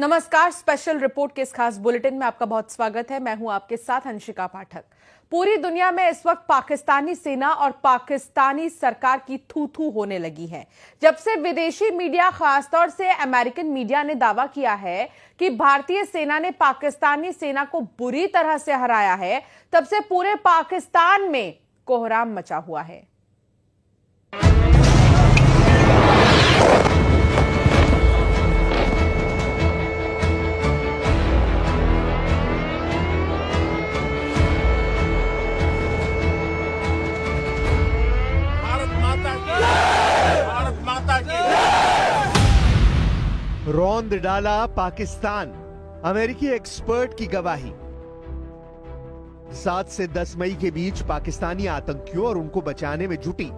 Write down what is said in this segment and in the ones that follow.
नमस्कार। Special report के इस खास बुलेटिन में आपका बहुत स्वागत है। मैं हूं आपके साथ अंशिका पाठक। पूरी दुनिया में इस वक्त पाकिस्तानी सेना और पाकिस्तानी सरकार की थू थू होने लगी है। जब से विदेशी मीडिया, खासतौर से अमेरिकन मीडिया ने दावा किया है कि भारतीय सेना ने पाकिस्तानी सेना को बुरी तरह से हराया है, तब से पूरे पाकिस्तान में कोहराम मचा हुआ है। रौंद डाला पाकिस्तान, अमेरिकी एक्सपर्ट की गवाही। 7 से 10 मई के बीच पाकिस्तानी आतंकियों और उनको बचाने में जुटी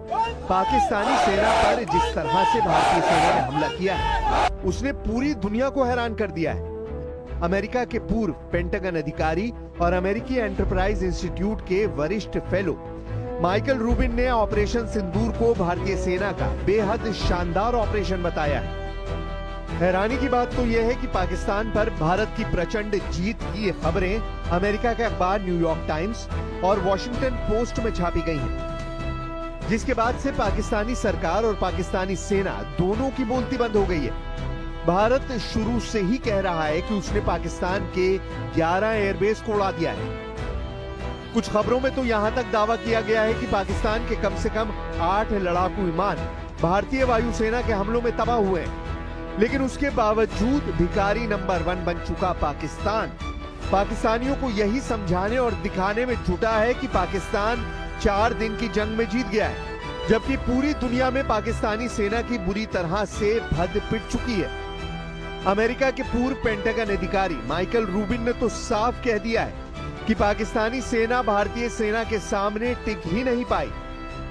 पाकिस्तानी सेना पर जिस तरह से भारतीय सेना ने हमला किया है, उसने पूरी दुनिया को हैरान कर दिया है। अमेरिका के पूर्व पेंटागन अधिकारी और अमेरिकी एंटरप्राइज इंस्टीट्यूट के वरिष्ठ फेलो माइकल रूबिन ने ऑपरेशन सिंदूर को भारतीय सेना का बेहद शानदार ऑपरेशन बताया है। हैरानी की बात तो यह है कि पाकिस्तान पर भारत की प्रचंड जीत की ये खबरें अमेरिका के अखबार न्यूयॉर्क टाइम्स और वॉशिंगटन पोस्ट में छापी गई हैं, जिसके बाद से पाकिस्तानी सरकार और पाकिस्तानी सेना दोनों की बोलती बंद हो गई है। भारत शुरू से ही कह रहा है कि उसने पाकिस्तान के 11 एयरबेस को उड़ा दिया है। कुछ खबरों में तो यहां तक दावा किया गया है कि पाकिस्तान के कम से कम 8 लड़ाकू विमान भारतीय वायुसेना के हमलों में तबाह हुए हैं। लेकिन उसके बावजूद भिखारी नंबर 1 बन चुका पाकिस्तान पाकिस्तानियों को यही समझाने और दिखाने में जुटा है कि पाकिस्तान 4 दिन की जंग में जीत गया है, जबकि पूरी दुनिया में पाकिस्तानी सेना की बुरी तरह से भद्द पिट चुकी है। अमेरिका के पूर्व पेंटागन अधिकारी माइकल रूबिन ने तो साफ कह दिया है कि पाकिस्तानी सेना भारतीय सेना के सामने टिक ही नहीं पाई।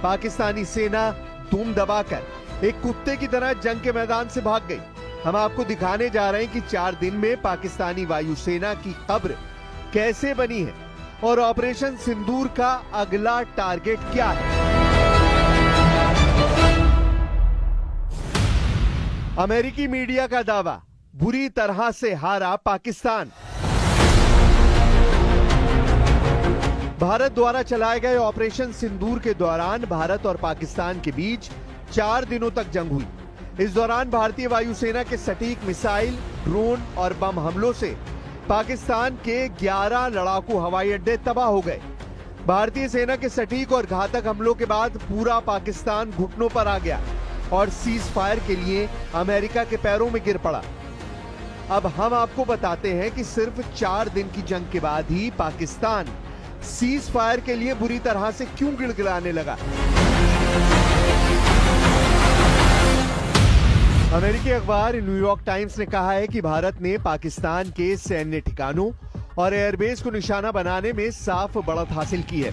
पाकिस्तानी सेना दुम दबाकर एक कुत्ते की तरह जंग के मैदान से भाग गई। हम आपको दिखाने जा रहे हैं कि 4 दिन में पाकिस्तानी वायुसेना की कब्र कैसे बनी है और ऑपरेशन सिंदूर का अगला टारगेट क्या है। अमेरिकी मीडिया का दावा, बुरी तरह से हारा पाकिस्तान। भारत द्वारा चलाए गए ऑपरेशन सिंदूर के दौरान भारत और पाकिस्तान के बीच 4 दिनों तक जंग हुई। इस दौरान भारतीय वायुसेना के सटीक मिसाइल, ड्रोन और बम हमलों से पाकिस्तान के 11 लड़ाकू हवाई अड्डे तबाह हो गए। भारतीय सेना के सटीक और घातक हमलों के बाद पूरा पाकिस्तान घुटनों पर आ गया और सीज फायर के लिए अमेरिका के पैरों में गिर पड़ा। अब हम आपको बताते हैं कि सिर्फ 4 दिन की जंग के बाद ही पाकिस्तान सीज फायर के लिए बुरी तरह से क्यों गिड़गिड़ाने लगा। अमेरिकी अखबार न्यूयॉर्क टाइम्स ने कहा है कि भारत ने पाकिस्तान के सैन्य ठिकानों और एयरबेस को निशाना बनाने में साफ बढ़त हासिल की है।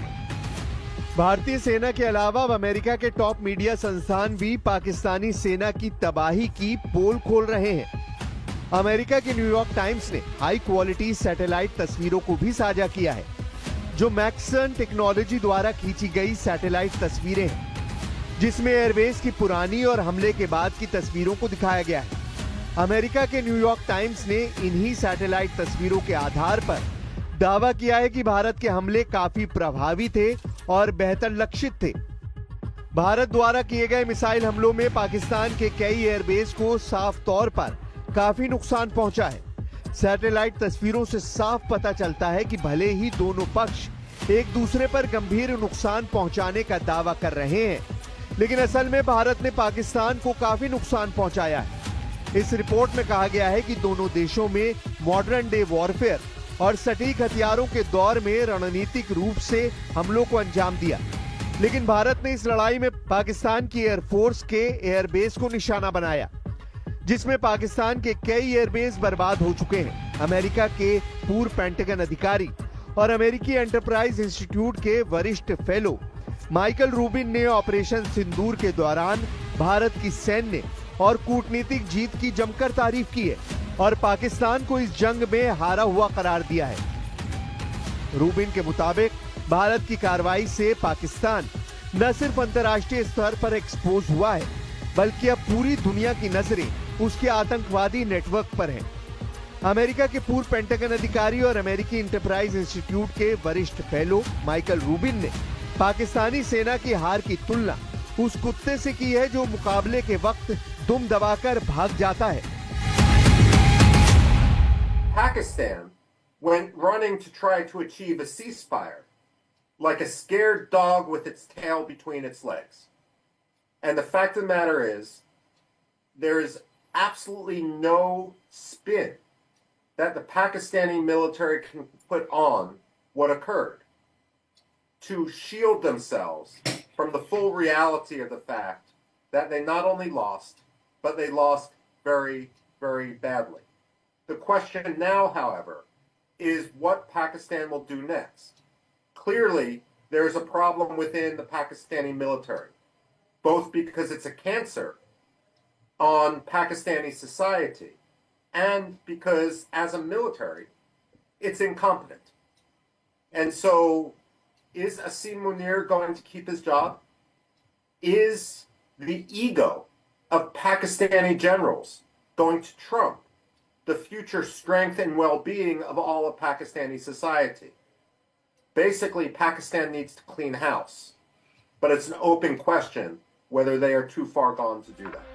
भारतीय सेना के अलावा अमेरिका के टॉप मीडिया संस्थान भी पाकिस्तानी सेना की तबाही की पोल खोल रहे हैं। अमेरिका के न्यूयॉर्क टाइम्स ने हाई क्वालिटी सैटेलाइट तस्वीरों को भी साझा किया है, जो मैक्सन टेक्नोलॉजी द्वारा खींची गई सैटेलाइट तस्वीरें हैं, जिसमें एयरबेस की पुरानी और हमले के बाद की तस्वीरों को दिखाया गया है। अमेरिका के न्यूयॉर्क टाइम्स ने इन्हीं सैटेलाइट तस्वीरों के आधार पर दावा किया है कि भारत के हमले काफी प्रभावी थे और बेहतर लक्षित थे। भारत द्वारा किए गए मिसाइल हमलों में पाकिस्तान के कई एयरबेस को साफ तौर पर काफी नुकसान पहुंचा है। सैटेलाइट तस्वीरों से साफ पता चलता है कि भले ही दोनों पक्ष एक दूसरे पर गंभीर नुकसान पहुंचाने का दावा कर रहे हैं, लेकिन असल में भारत ने पाकिस्तान को काफी नुकसान पहुंचाया है। इस रिपोर्ट में कहा गया है कि दोनों देशों में मॉडर्न डे वॉरफेयर और सटीक हथियारों के दौर में रणनीतिक रूप से हमलों को अंजाम दिया, लेकिन भारत ने इस लड़ाई में पाकिस्तान की एयरफोर्स के एयरबेस को निशाना बनाया, जिसमें पाकिस्तान के कई एयरबेस बर्बाद हो चुके हैं। अमेरिका के पूर्व पेंटागन अधिकारी और अमेरिकी एंटरप्राइज इंस्टीट्यूट के वरिष्ठ फेलो माइकल रूबिन ने ऑपरेशन सिंदूर के दौरान भारत की सैन्य और कूटनीतिक जीत की जमकर तारीफ की है और पाकिस्तान को इस जंग में हारा हुआ करार दिया है। रूबिन के मुताबिक भारत की कार्रवाई से पाकिस्तान न सिर्फ अंतर्राष्ट्रीय स्तर पर एक्सपोज हुआ है, बल्कि अब पूरी दुनिया की नजरें उसके आतंकवादी नेटवर्क पर हैं। अमेरिका के पूर्व पेंटागन अधिकारी और अमेरिकी इंटरप्राइज इंस्टीट्यूट के वरिष्ठ फेलो माइकल रूबिन ने पाकिस्तानी सेना की हार की तुलना उस कुत्ते से की है जो मुकाबले के वक्त दुम दबाकर भाग जाता है। Pakistan went running to try to achieve a ceasefire, like a scared dog with its tail between its legs. And the fact of the matter is, there is absolutely no spin that the Pakistani military can put on what occurred to shield themselves from the full reality of the fact that they not only lost, but they lost very, very badly. The question now, however, is what Pakistan will do next. Clearly, there is a problem within the Pakistani military, both because it's a cancer on Pakistani society and because, as a military, it's incompetent. And so, is Asim Munir going to keep his job? Is the ego of Pakistani generals going to trump the future strength and well-being of all of Pakistani society? Basically, Pakistan needs to clean house, but it's an open question whether they are too far gone to do that.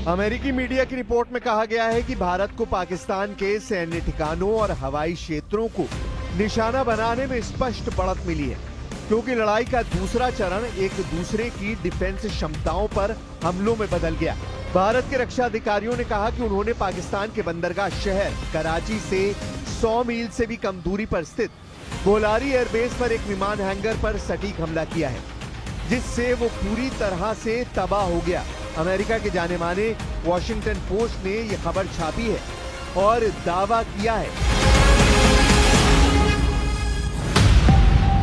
अमेरिकी media की report में कहा गया है कि भारत को पाकिस्तान के सैन्य ठिकानों और हवाई क्षेत्रों को निशाना बनाने में स्पष्ट बढ़त मिली है, क्योंकि लड़ाई का दूसरा चरण एक दूसरे की डिफेंस क्षमताओं पर हमलों में बदल गया। भारत के रक्षा अधिकारियों ने कहा कि उन्होंने पाकिस्तान के बंदरगाह शहर कराची से 100 मील से भी कम दूरी पर स्थित गोलारी एयरबेस पर एक विमान हैंगर पर सटीक हमला किया है, जिससे वो पूरी तरह से तबाह हो गया। अमेरिका के जाने माने वॉशिंगटन पोस्ट ने यह खबर छापी है और दावा किया है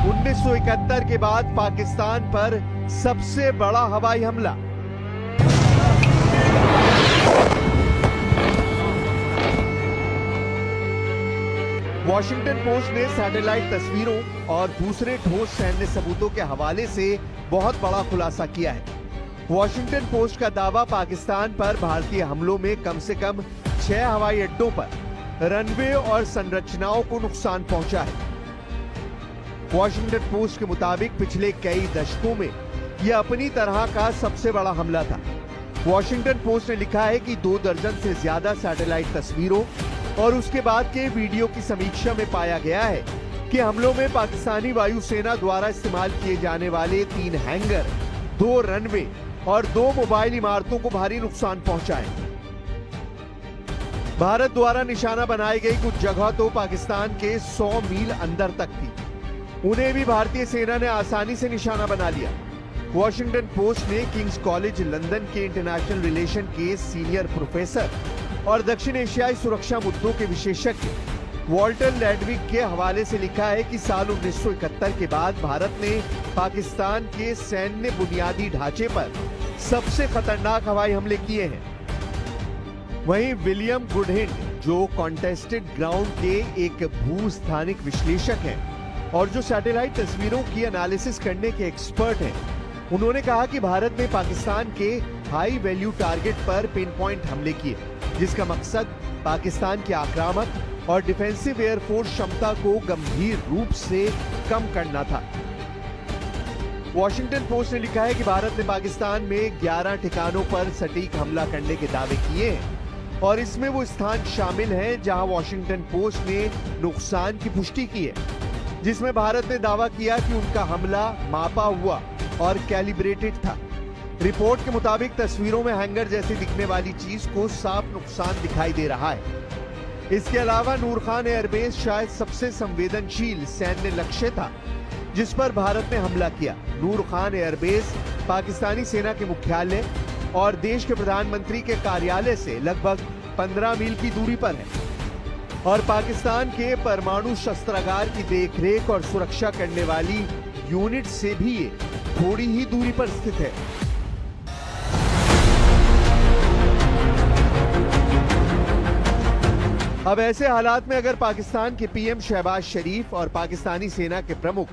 1971 के बाद पाकिस्तान पर सबसे बड़ा हवाई हमला। वॉशिंगटन पोस्ट ने सैटेलाइट तस्वीरों और दूसरे ठोस सैन्य सबूतों के हवाले से बहुत बड़ा खुलासा किया है। वॉशिंगटन पोस्ट का दावा पाकिस्तान पर भारतीय हमलों में कम से कम 6 हवाई अड्डों पर रनवे और संरचनाओं को नुकसान पहुंचा है। वॉशिंगटन पोस्ट के मुताबिक पिछले कई दशकों में यह अपनी तरह का सबसे बड़ा हमला था। वॉशिंगटन पोस्ट ने लिखा है कि 2 दर्जन से ज्यादा सैटेलाइट तस्वीरों और उसके बाद के वीडियो की समीक्षा में पाया गया है कि हमलों में पाकिस्तानी वायुसेना द्वारा इस्तेमाल किए जाने वाले 3 हैंगर, 2 रनवे और 2 मोबाइल इमारतों को भारी नुकसान पहुंचा है। भारत द्वारा निशाना बनाई गई कुछ जगह तो पाकिस्तान के 100 मील अंदर तक थी, उन्हें भी भारतीय सेना ने आसानी से निशाना बना लिया। वॉशिंगटन पोस्ट ने किंग्स कॉलेज लंदन के इंटरनेशनल रिलेशन के सीनियर प्रोफेसर और दक्षिण एशियाई सुरक्षा मुद्दों के विशेषज्ञ वॉल्टर लैडविक के हवाले से लिखा है कि साल 1971 के बाद भारत ने पाकिस्तान के सैन्य बुनियादी ढांचे पर सबसे खतरनाक हवाई हमले किए हैं। वहीं विलियम गुडहिंड, जो कॉन्टेस्टेड ग्राउंड के एक भूस्थानिक विश्लेषक हैं और जो सैटेलाइट तस्वीरों की एनालिसिस करने के एक्सपर्ट हैं, उन्होंने कहा कि भारत ने पाकिस्तान के हाई वैल्यू टारगेट पर पिन पॉइंट हमले किए, जिसका मकसद पाकिस्तान की आक्रामक और डिफेंसिव एयरफोर्स क्षमता को गंभीर रूप से कम करना था। वॉशिंगटन पोस्ट ने लिखा है कि भारत ने पाकिस्तान में 11 ठिकानों पर सटीक हमला करने के दावे किए हैं और इसमें वो स्थान शामिल हैं जहां वॉशिंगटन पोस्ट ने नुकसान की पुष्टि की है, जिसमें भारत ने दावा किया कि उनका हमला मापा हुआ और कैलिब्रेटेड था। रिपोर्ट के मुताबिक तस्वीरों में हैंगर जैसी दिखने वाली चीज को साफ नुकसान दिखाई दे रहा है। इसके अलावा नूर खान एयरबेस शायद सबसे संवेदनशील सैन्य लक्ष्य था जिस पर भारत ने हमला किया। नूर खान एयरबेस पाकिस्तानी सेना के मुख्यालय और देश के प्रधानमंत्री के कार्यालय से लगभग 15 मील की दूरी पर है और पाकिस्तान के परमाणु शस्त्रागार की देखरेख और सुरक्षा करने वाली यूनिट से भी ये थोड़ी ही दूरी पर स्थित है। अब ऐसे हालात में अगर पाकिस्तान के पीएम शहबाज शरीफ और पाकिस्तानी सेना के प्रमुख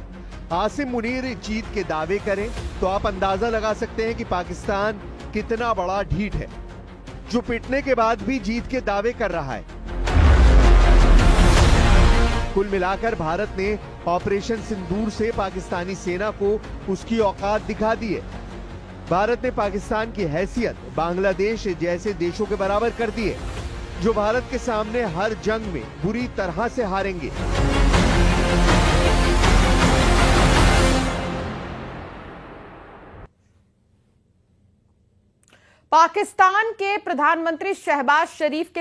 आसिम मुनीर जीत के दावे करें तो आप अंदाजा लगा सकते हैं कि पाकिस्तान कितना बड़ा ढीठ है। जो पिटने के बाद भी जीत के दावे कर रहा है। कुल मिलाकर भारत ने ऑपरेशन सिंदूर से पाकिस्तानी सेना को उसकी औकात दिखा दी है। भारत ने पाकिस्तान की हैसियत बांग्लादेश जैसे देशों के बराबर कर दी है, जो भारत के सामने हर जंग में बुरी तरह से हारेंगे। पाकिस्तान के प्रधानमंत्री शहबाज शरीफ के